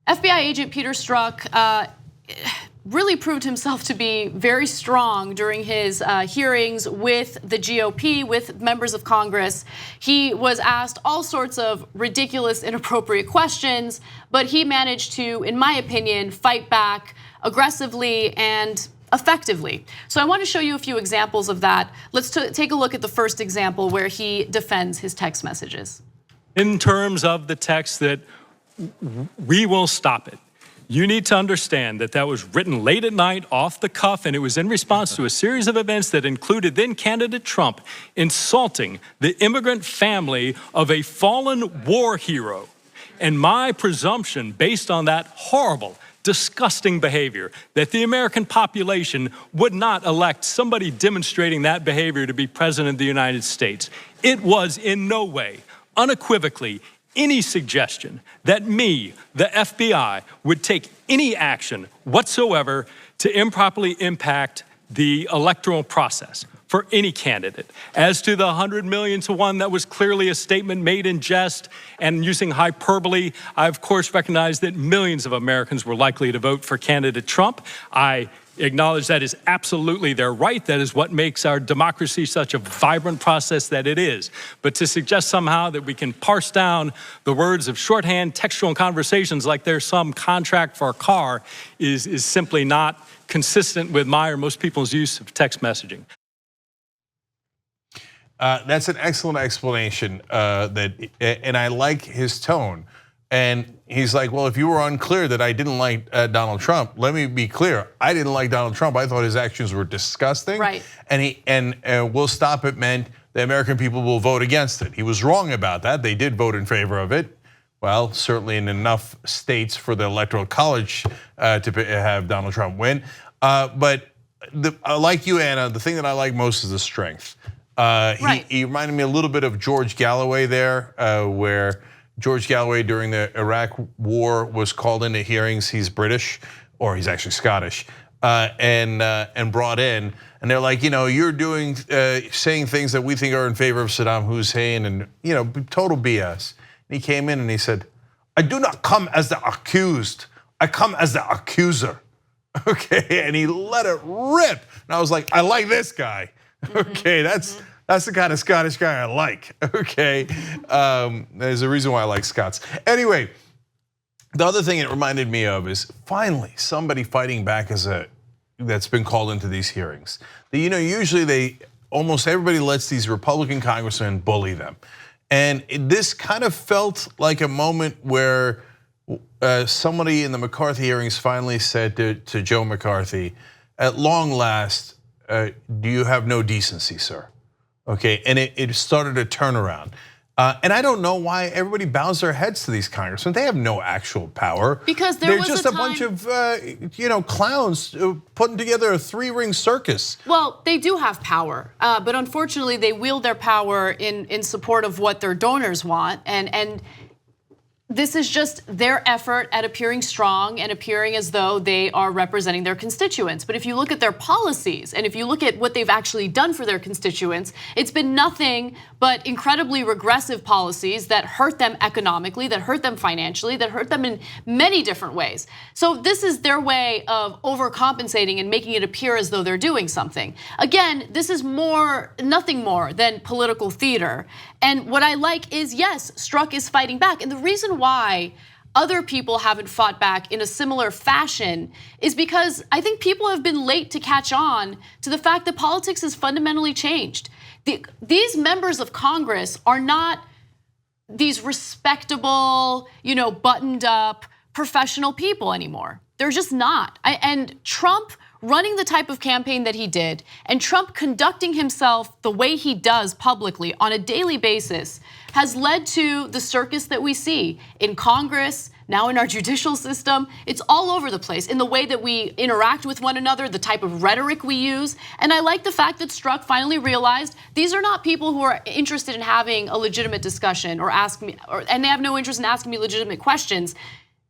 FBI agent Peter Strzok really proved himself to be very strong during his hearings with the GOP, with members of Congress. He was asked all sorts of ridiculous, inappropriate questions, but he managed to, in my opinion, fight back aggressively and effectively. So I want to show you a few examples of that. Let's take a look at the first example where he defends his text messages. In terms of the text that we will stop it. You need to understand that that was written late at night, off the cuff, and it was in response to a series of events that included then candidate Trump insulting the immigrant family of a fallen war hero. And my presumption, based on that horrible, disgusting behavior, that the American population would not elect somebody demonstrating that behavior to be president of the United States. It was in no way, unequivocally, any suggestion that me, the FBI, would take any action whatsoever to improperly impact the electoral process for any candidate. As to the 100 million to one, that was clearly a statement made in jest and using hyperbole. I, of course, recognize that millions of Americans were likely to vote for candidate Trump. I acknowledge that is absolutely their right. That is what makes our democracy such a vibrant process that it is. But to suggest somehow that we can parse down the words of shorthand textual conversations like there's some contract for a car is simply not consistent with my or most people's use of text messaging. That's an excellent explanation, and I like his tone. And he's like, well, if you were unclear that I didn't like Donald Trump, let me be clear. I didn't like Donald Trump. I thought his actions were disgusting. Right. And we'll stop it meant the American people will vote against it. He was wrong about that. They did vote in favor of it. Well, certainly in enough states for the Electoral College to have Donald Trump win. But like you, Anna, the thing that I like most is the strength. Right. He reminded me a little bit of George Galloway there, where George Galloway during the Iraq War was called into hearings. He's British, or he's actually Scottish, and brought in. And they're like, you're doing, saying things that we think are in favor of Saddam Hussein, and total BS. And he came in and he said, "I do not come as the accused. I come as the accuser." Okay, and he let it rip. And I was like, I like this guy. Okay, that's the kind of Scottish guy I like, okay? There's a reason why I like Scots. Anyway, the other thing it reminded me of is finally somebody fighting back that's been called into these hearings. Usually almost everybody lets these Republican congressmen bully them. And this kind of felt like a moment where somebody in the McCarthy hearings finally said to Joe McCarthy, at long last, do you have no decency, sir? Okay, and it started a turnaround. And I don't know why everybody bows their heads to these congressmen. They have no actual power. Because they're just a bunch of clowns putting together a three-ring circus. Well, they do have power, but unfortunately they wield their power in support of what their donors want, and this is just their effort at appearing strong and appearing as though they are representing their constituents. But if you look at their policies and if you look at what they've actually done for their constituents, it's been nothing but incredibly regressive policies that hurt them economically, that hurt them financially, that hurt them in many different ways. So this is their way of overcompensating and making it appear as though they're doing something. Again, this is nothing more than political theater. And what I like is, yes, Strzok is fighting back. And the reason why other people haven't fought back in a similar fashion is because I think people have been late to catch on to the fact that politics has fundamentally changed. These members of Congress are not these respectable, buttoned up, professional people anymore. They're just not. And Trump running the type of campaign that he did, and Trump conducting himself the way he does publicly on a daily basis has led to the circus that we see in Congress, now in our judicial system. It's all over the place in the way that we interact with one another, the type of rhetoric we use. And I like the fact that Strzok finally realized these are not people who are interested in having a legitimate discussion and they have no interest in asking me legitimate questions.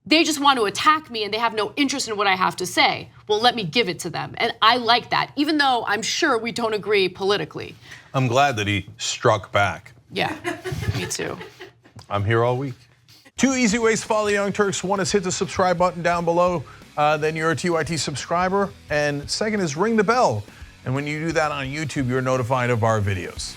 They just want to attack me and they have no interest in what I have to say. Well, let me give it to them. And I like that, even though I'm sure we don't agree politically. I'm glad that he struck back. Yeah, me too. I'm here all week. 2 easy ways to follow the Young Turks. One is hit the subscribe button down below, then you're a TYT subscriber. And second is ring the bell. And when you do that on YouTube, you're notified of our videos.